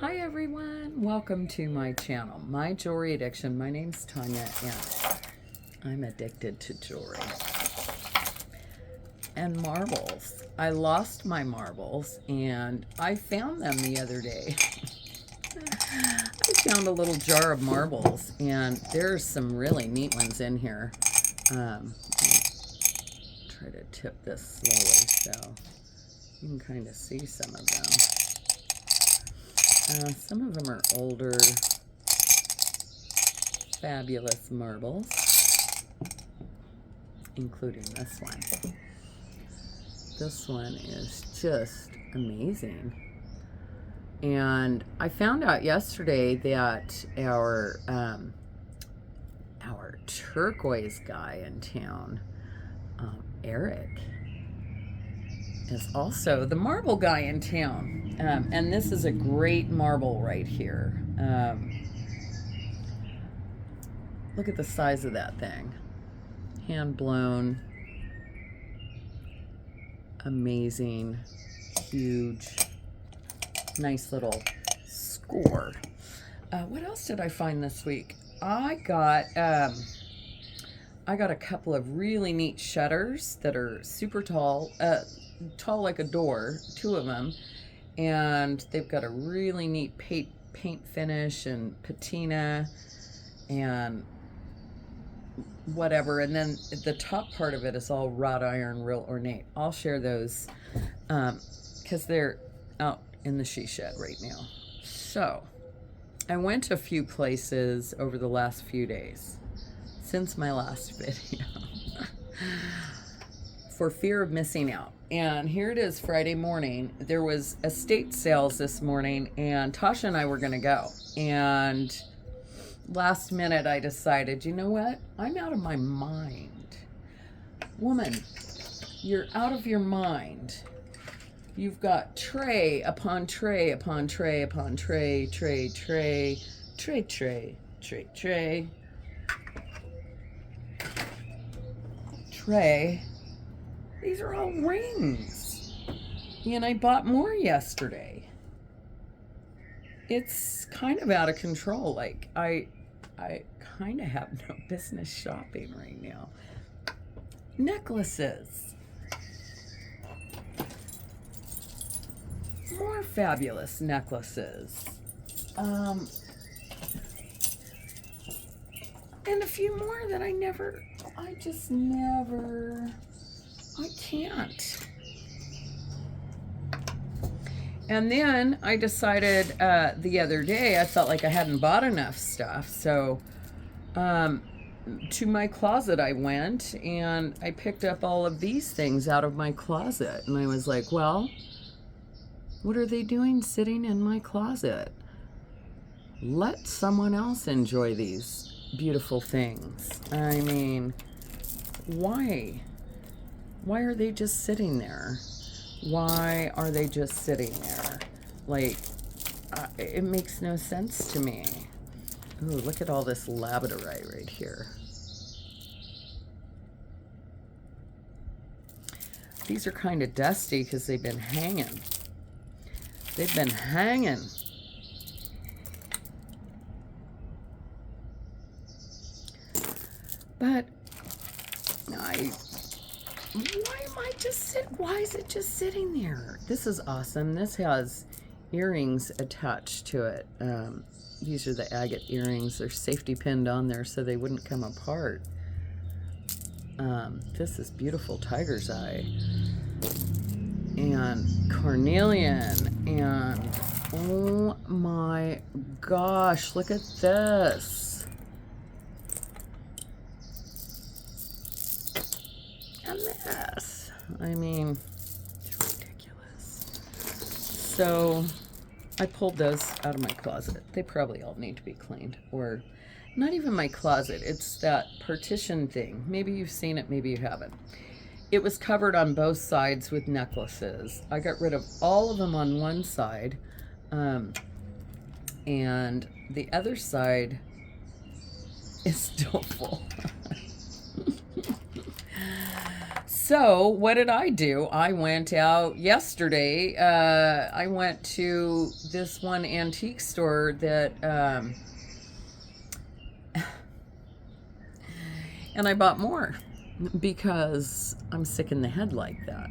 Hi everyone, welcome to my channel, My Jewelry Addiction. My name's Tanya and I'm addicted to jewelry and marbles. I lost my marbles and I found them the other day. I found a little jar of marbles and there's some really neat ones in here. I'll try to tip this slowly so you can kind of see some of them. Some of them are older, fabulous marbles, including this one. This one is just amazing. And I found out yesterday that our turquoise guy in town, Eric, is also the marble guy in town. And this is a great marble right here. Look at the size of that thing. Hand blown. Amazing. Huge. Nice little score. What else did I find this week? I got a couple of really neat shutters that are super tall. Tall like a door, two of them, and they've got a really neat paint finish and patina and whatever, and then the top part of it is all wrought iron, real ornate. I'll share those because they're out in the she shed right now. So I went to a few places over the last few days since my last video for fear of missing out. And here it is, Friday morning. There was estate sales this morning and Tasha and I were gonna go. And last minute I decided, you know what? I'm out of my mind. Woman, you're out of your mind. You've got tray upon tray upon tray upon tray, tray. These are all rings. And I bought more yesterday. It's kind of out of control. Like, I kind of have no business shopping right now. Necklaces. More fabulous necklaces. And a few more that I can't. And then I decided the other day, I felt like I hadn't bought enough stuff. So to my closet I went and I picked up all of these things out of my closet. And I was like, well, what are they doing sitting in my closet? Let someone else enjoy these beautiful things. I mean, why? Why are they just sitting there? Why are they just sitting there? Like, it makes no sense to me. Ooh, look at all this labradorite right here. These are kind of dusty because they've been hanging. They've been hanging. But why is it just sitting there? This is awesome. This has earrings attached to it. These are the agate earrings. They're safety pinned on there so they wouldn't come apart. This is beautiful tiger's eye. And carnelian. And oh my gosh, look at this. And this. I mean, it's ridiculous. So I pulled those out of my closet. They probably all need to be cleaned. Or not even my closet. It's that partition thing. Maybe you've seen it, maybe you haven't. It was covered on both sides with necklaces. I got rid of all of them on one side. And the other side is still full. So what did I do? I went out yesterday. I went to this one antique store that, and I bought more because I'm sick in the head like that.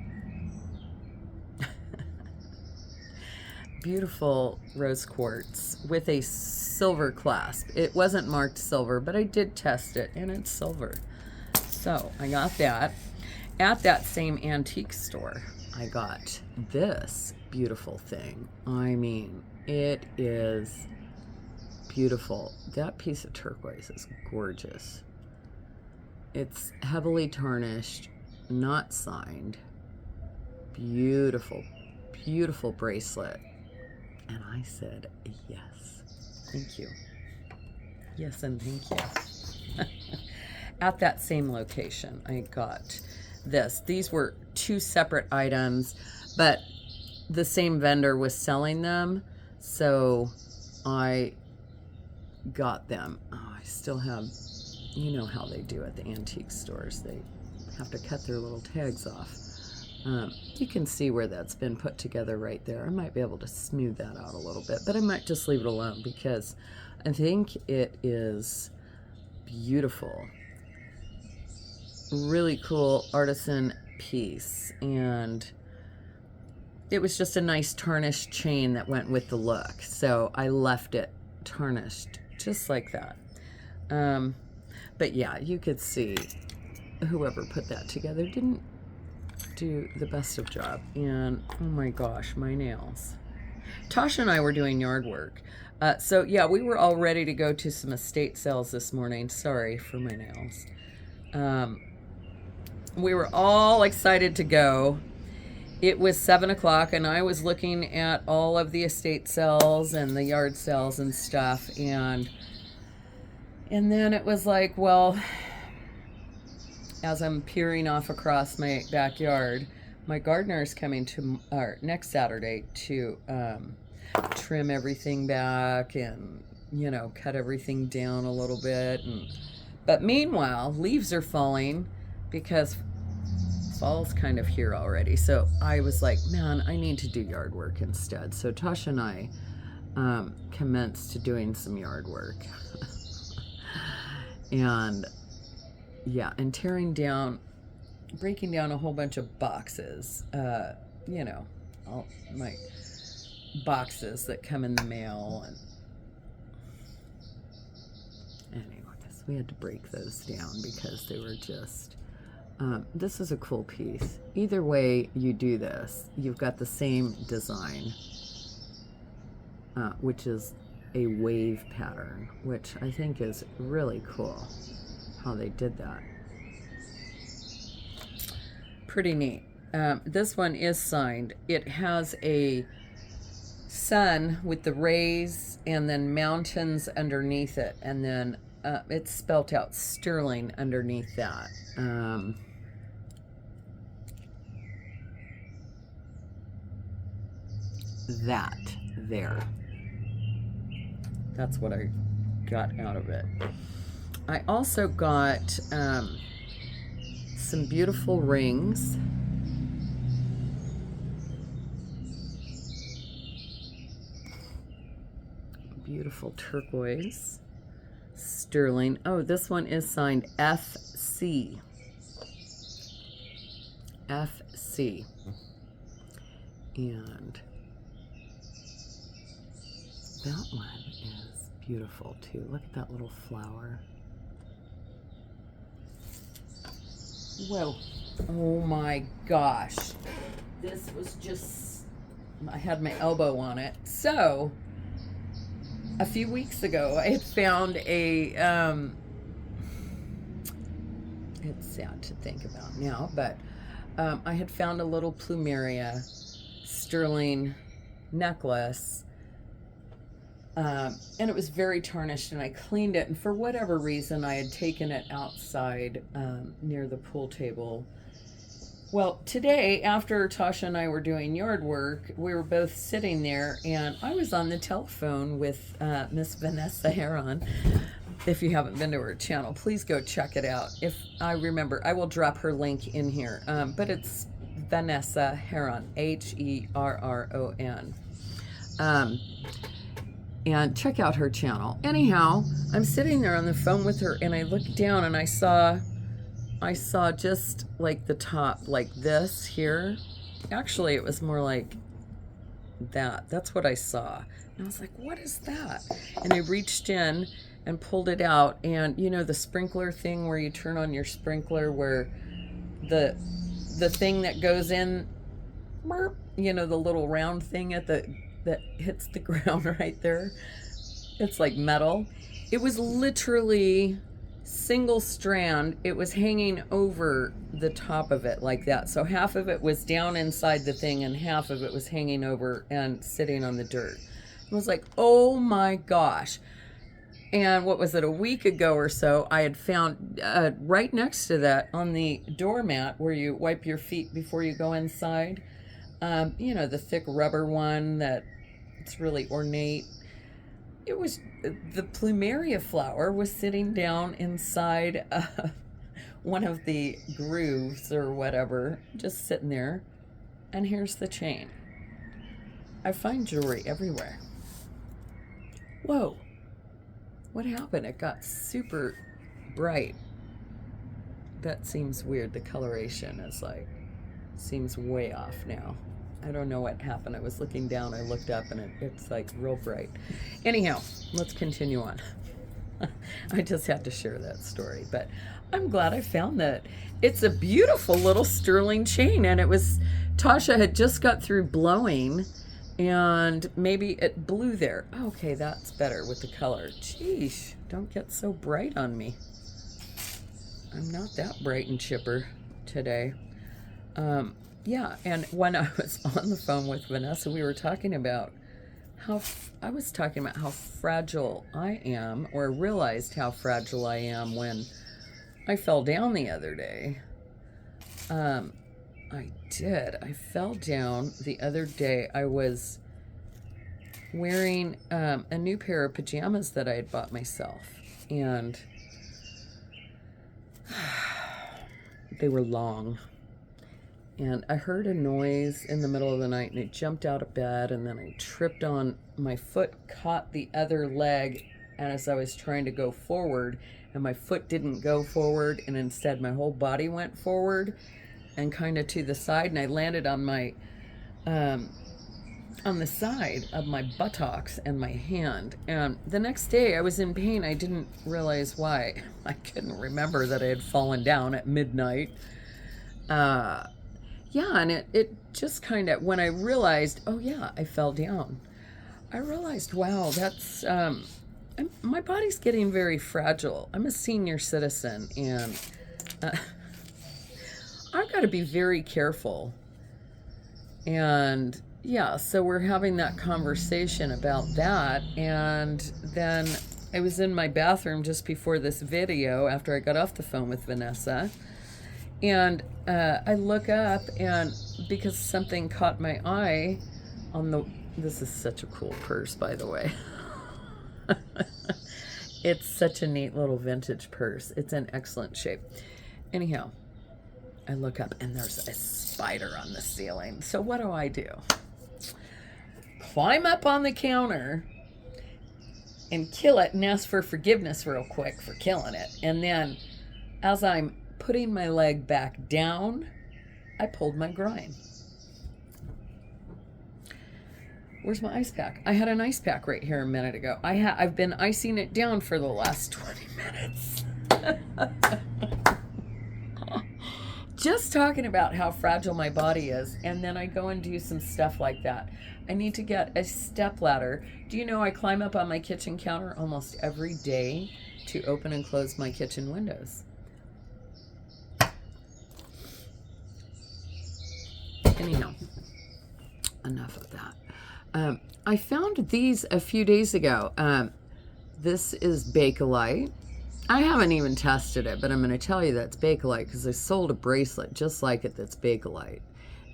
Beautiful rose quartz with a silver clasp. It wasn't marked silver, but I did test it and it's silver. So I got that. At that same antique store, I got this beautiful thing. I mean, it is beautiful. That piece of turquoise is gorgeous. It's heavily tarnished, not signed. Beautiful, beautiful bracelet. And I said, yes, thank you. Yes, and thank you. At that same location, I got this. These were two separate items, but the same vendor was selling them, so I got them. Oh, I still have, you know how they do at the antique stores. They have to cut their little tags off. You can see where that's been put together right there. I might be able to smooth that out a little bit, but I might just leave it alone because I think it is beautiful. Really cool artisan piece, and it was just a nice tarnished chain that went with the look, so I left it tarnished just like that. But yeah, you could see whoever put that together didn't do the best of job. And oh my gosh, my nails. Tasha and I were doing yard work, so yeah, we were all ready to go to some estate sales this morning. Sorry for my nails. We were all excited to go. It was 7 o'clock and I was looking at all of the estate sales and the yard sales and stuff, and then it was like, well, as I'm peering off across my backyard, my gardener is coming to next Saturday to trim everything back and, you know, cut everything down a little bit. But meanwhile, leaves are falling because fall's kind of here already. So I was like, man, I need to do yard work instead. So Tasha and I commenced doing some yard work. And yeah, and breaking down a whole bunch of boxes, you know, all my boxes that come in the mail. And anyways, we had to break those down because they were just, this is a cool piece. Either way you do this, you've got the same design, which is a wave pattern, which I think is really cool how they did that. Pretty neat. This one is signed. It has a sun with the rays and then mountains underneath it, and then it's spelt out sterling underneath that. That there. That's what I got out of it. I also got some beautiful rings. Beautiful turquoise. Sterling. Oh, this one is signed FC. FC. And that one is beautiful too. Look at that little flower. Whoa. Oh my gosh. This was just, I had my elbow on it. So, a few weeks ago, I had found a, it's sad to think about now, but I had found a little plumeria sterling necklace. And it was very tarnished, and I cleaned it, and for whatever reason I had taken it outside near the pool table. Well, today, after Tasha and I were doing yard work, we were both sitting there, and I was on the telephone with Miss Vanessa Heron, If you haven't been to her channel, please go check it out. If I remember, I will drop her link in here. But it's Vanessa Herron, Herron. And check out her channel. Anyhow, I'm sitting there on the phone with her, and I looked down and I saw just like the top, like this here. Actually, it was more like that. That's what I saw. And I was like, what is that? And I reached in and pulled it out, and you know the sprinkler thing where you turn on your sprinkler, where the thing that goes in, you know, the little round thing that hits the ground right there. It's like metal. It was literally single strand. It was hanging over the top of it like that. So half of it was down inside the thing and half of it was hanging over and sitting on the dirt. I was like, oh my gosh. And what was it, a week ago or so, I had found right next to that on the doormat where you wipe your feet before you go inside, you know, the thick rubber one that it's really ornate. It was, the plumeria flower was sitting down inside one of the grooves or whatever, just sitting there. And here's the chain. I find jewelry everywhere. Whoa. What happened? It got super bright. That seems weird. The coloration is like, seems way off now. I don't know what happened. I was looking down, I looked up, and it's like real bright. Anyhow, let's continue on. I just had to share that story, but I'm glad I found that. It's a beautiful little sterling chain, and it was, Tasha had just got through blowing, and maybe it blew there. Okay, that's better with the color. Jeez, don't get so bright on me. I'm not that bright and chipper today. Yeah, and when I was on the phone with Vanessa, we were talking about how fragile I am, or realized how fragile I am when I fell down the other day. I fell down the other day. I was wearing a new pair of pajamas that I had bought myself, and they were long. And I heard a noise in the middle of the night, and I jumped out of bed, and then I tripped on my foot, caught the other leg, and as I was trying to go forward, and my foot didn't go forward, and instead my whole body went forward and kind of to the side, and I landed on my on the side of my buttocks and my hand. And the next day I was in pain. I didn't realize why. I couldn't remember that I had fallen down at midnight. Yeah, and it just kind of, when I realized, oh yeah, I fell down, I realized, wow, that's, my body's getting very fragile. I'm a senior citizen, and I've got to be very careful. And yeah, so we're having that conversation about that, and then I was in my bathroom just before this video, after I got off the phone with Vanessa, and I look up, and because something caught my eye on the, this is such a cool purse, by the way. It's such a neat little vintage purse. It's in excellent shape. Anyhow, I look up, and there's a spider on the ceiling. So what do? Climb up on the counter and kill it and ask for forgiveness real quick for killing it. And then as I'm putting my leg back down, I pulled my groin. Where's my ice pack? I had an ice pack right here a minute ago. I've been icing it down for the last 20 minutes. Just talking about how fragile my body is, and then I go and do some stuff like that. I need to get a step ladder. Do you know I climb up on my kitchen counter almost every day to open and close my kitchen windows? Anyhow, enough of that. I found these a few days ago. This is Bakelite. I haven't even tested it, but I'm going to tell you that's Bakelite because I sold a bracelet just like it that's Bakelite.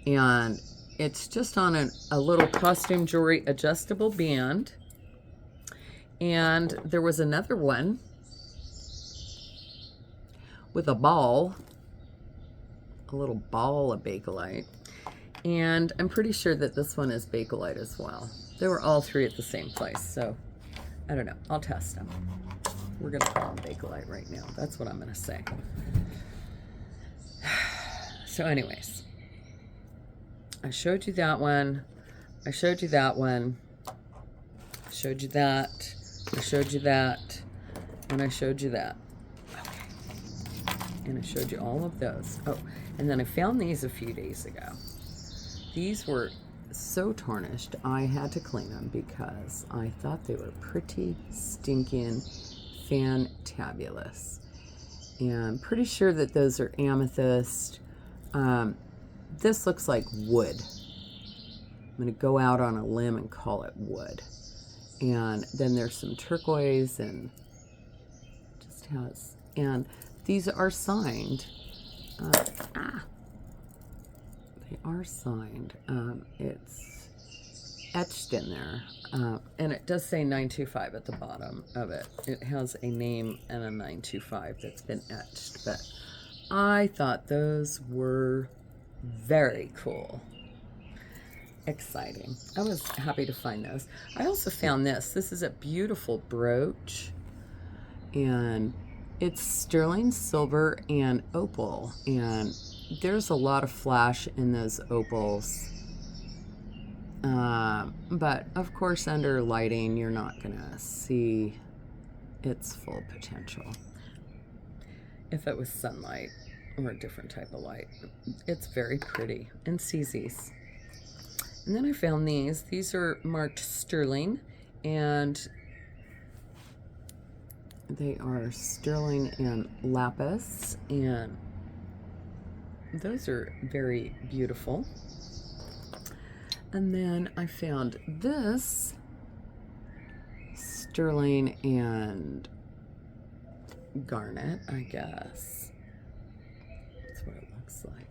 And it's just on a little costume jewelry adjustable band. And there was another one with a ball, a little ball of Bakelite. And I'm pretty sure that this one is Bakelite as well. They were all three at the same place, so I don't know. I'll test them. We're going to call them Bakelite right now. That's what I'm going to say. So anyways, I showed you that one. I showed you that one. I showed you that. I showed you that. And I showed you that. Okay. And I showed you all of those. Oh, and then I found these a few days ago. These were so tarnished, I had to clean them because I thought they were pretty stinking fantabulous. And I'm pretty sure that those are amethyst. This looks like wood. I'm going to go out on a limb and call it wood. And then there's some turquoise and just has, and these are signed. They are signed. It's etched in there. And it does say 925 at the bottom of it. It has a name and a 925 that's been etched. But I thought those were very cool. Exciting. I was happy to find those. I also found this. This is a beautiful brooch. And it's sterling silver and opal. And there's a lot of flash in those opals. But of course under lighting you're not gonna see its full potential. If it was sunlight or a different type of light. It's very pretty. And CZ's. And then I found these. These are marked sterling, and they are sterling and lapis, and those are very beautiful. And then I found this sterling and garnet, I guess. That's what it looks like.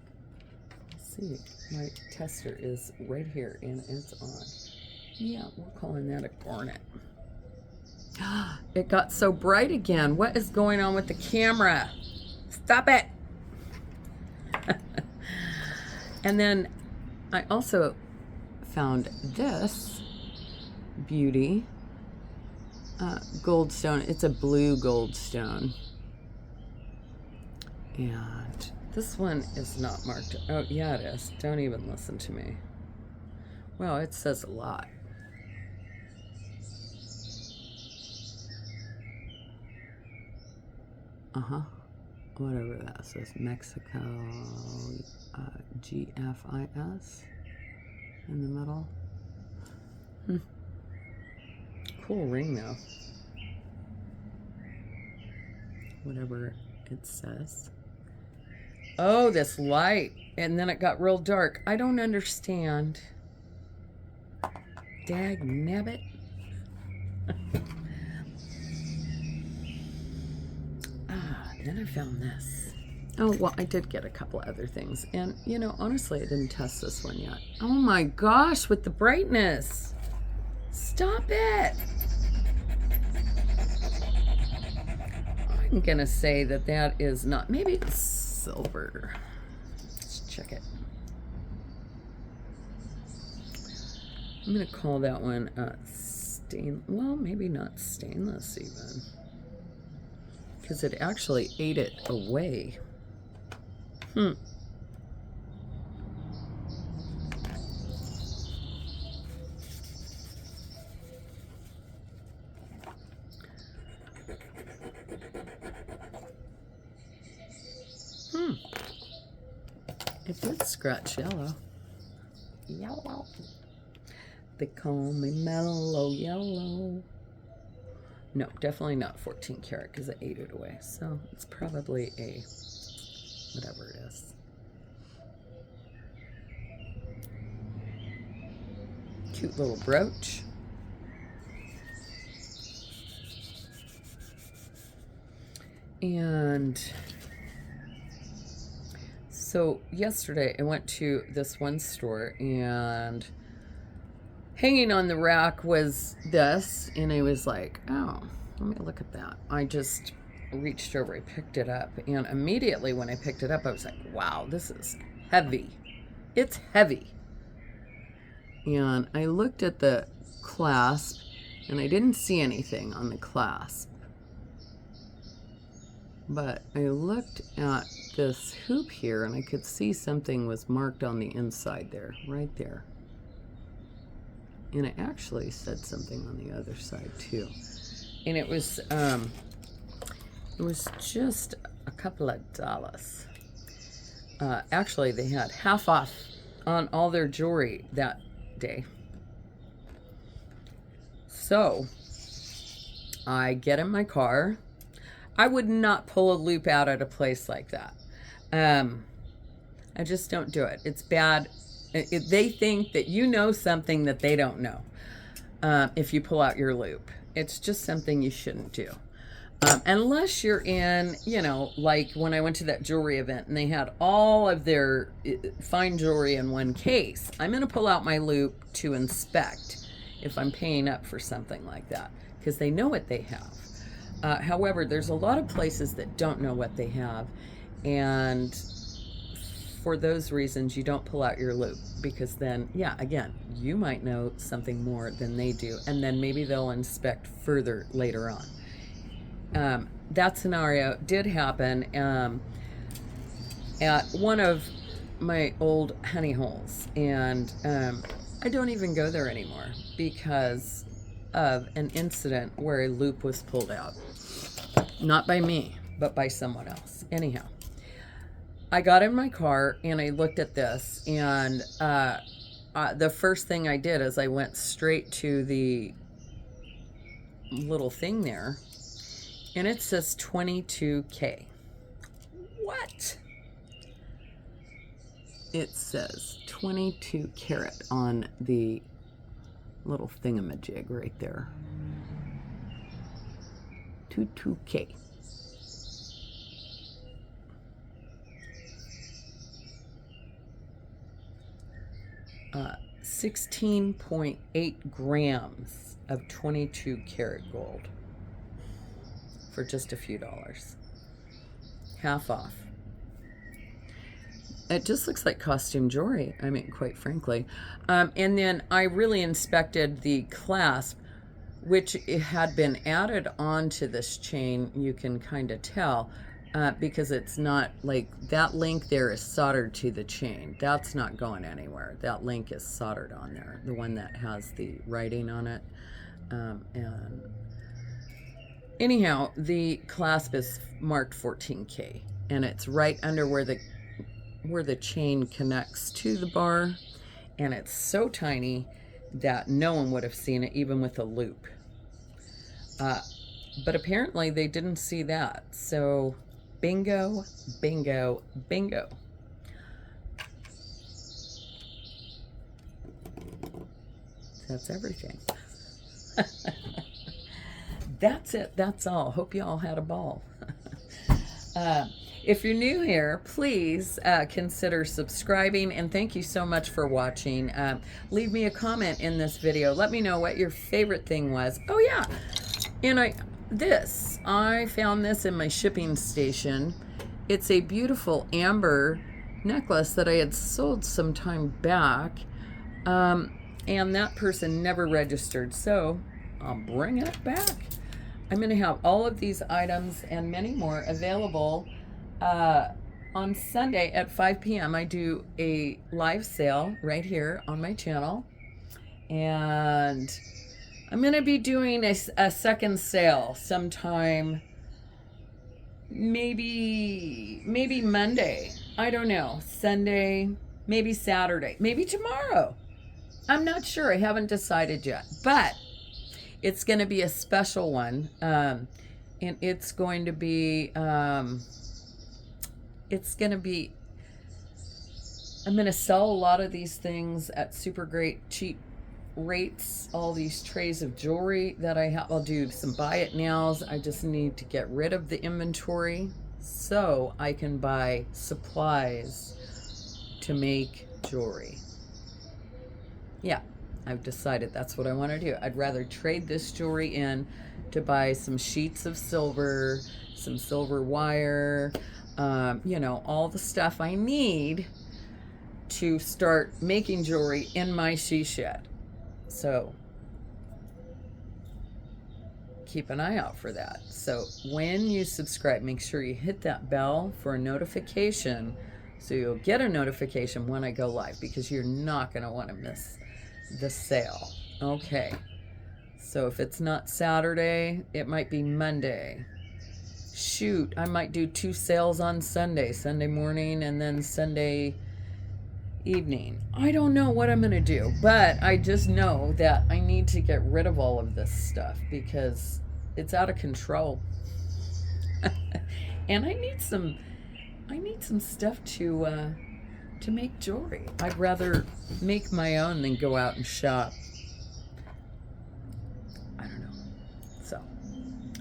Let's see. My tester is right here and it's on. Yeah, we're calling that a garnet. It got so bright again. What is going on with the camera? Stop it. And then I also found this beauty goldstone. It's a blue goldstone. And this one is not marked. Oh, yeah, it is. Don't even listen to me. Well, it says a lot. Whatever that says. Mexico, GFIS in the middle. Cool ring, though. Whatever it says. Oh, this light. And then it got real dark. I don't understand. Dag nabbit. Then I found this. Oh, well, I did get a couple other things. And, you know, honestly, I didn't test this one yet. Oh my gosh, with the brightness. Stop it. I'm going to say that that is not, maybe it's silver. Let's check it. I'm going to call that one well, maybe not stainless even. Because it actually ate it away. It did scratch yellow. Yellow. They call me mellow yellow. No, definitely not 14 karat because it ate it away. So it's probably a whatever it is. Cute little brooch. And so yesterday I went to this one store and hanging on the rack was this, and I was like, oh, let me look at that. I just reached over, I picked it up, and immediately when I picked it up, I was like, wow, this is heavy. It's heavy. And I looked at the clasp, and I didn't see anything on the clasp. But I looked at this hoop here, and I could see something was marked on the inside there, right there. And it actually said something on the other side too. And it was just a couple of dollars. Actually, they had half off on all their jewelry that day. So I get in my car. I would not pull a loop out at a place like that. I just don't do it. It's bad. They think that you know something that they don't know if you pull out your loop. It's just something you shouldn't do. Unless you're in, you know, like when I went to that jewelry event and they had all of their fine jewelry in one case. I'm going to pull out my loop to inspect if I'm paying up for something like that, because they know what they have. However, there's a lot of places that don't know what they have, and for those reasons, you don't pull out your loop, because then, yeah, again, you might know something more than they do, and then maybe they'll inspect further later on. That scenario did happen at one of my old honey holes, and I don't even go there anymore because of an incident where a loop was pulled out. Not by me, but by someone else. Anyhow, I got in my car and I looked at this, and the first thing I did is I went straight to the little thing there, and it says 22K. What? It says 22 karat on the little thingamajig right there. 22K. Uh, 16.8 grams of 22 karat gold for just a few dollars. Half off. It just looks like costume jewelry, I mean, quite frankly. And then I really inspected the clasp, which had been added onto this chain. You can kind of tell because it's not like that link there is soldered to the chain. That's not going anywhere. That link is soldered on there, the one that has the writing on it. And anyhow, the clasp is marked 14K, and it's right under where the chain connects to the bar, and it's so tiny that no one would have seen it even with a loop. But apparently they didn't see that, so bingo, bingo, bingo. That's everything. That's it. That's all. Hope you all had a ball. If you're new here, please consider subscribing, and thank you so much for watching. Leave me a comment in this video. Let me know what your favorite thing was. Oh yeah, and I found this in my shipping station. It's a beautiful amber necklace that I had sold some time back, and that person never registered, so I'll bring it back. I'm going to have all of these items and many more available on Sunday at 5 p.m. I do a live sale right here on my channel, and I'm going to be doing a second sale sometime, maybe Monday, I don't know, Sunday, maybe Saturday, maybe tomorrow. I'm not sure. I haven't decided yet, but it's going to be a special one, and it's going to be I'm going to sell a lot of these things at super great cheap rates. All these trays of jewelry that I have, I'll do some buy it nows. I just need to get rid of the inventory so I can buy supplies to make jewelry. Yeah, I've decided that's what I want to do. I'd rather trade this jewelry in to buy some sheets of silver, some silver wire, you know, all the stuff I need to start making jewelry in my she shed. So keep an eye out for that. So when you subscribe, make sure you hit that bell for a notification so you'll get a notification when I go live, because you're not going to want to miss the sale. Okay. So if it's not Saturday, it might be Monday. Shoot, I might do 2 sales on Sunday, Sunday morning and then Sunday evening. I don't know what I'm going to do, but I just know that I need to get rid of all of this stuff because it's out of control. And I need some stuff to make jewelry. I'd rather make my own than go out and shop. I don't know. So,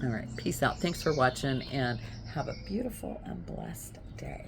all right, peace out. Thanks for watching and have a beautiful and blessed day.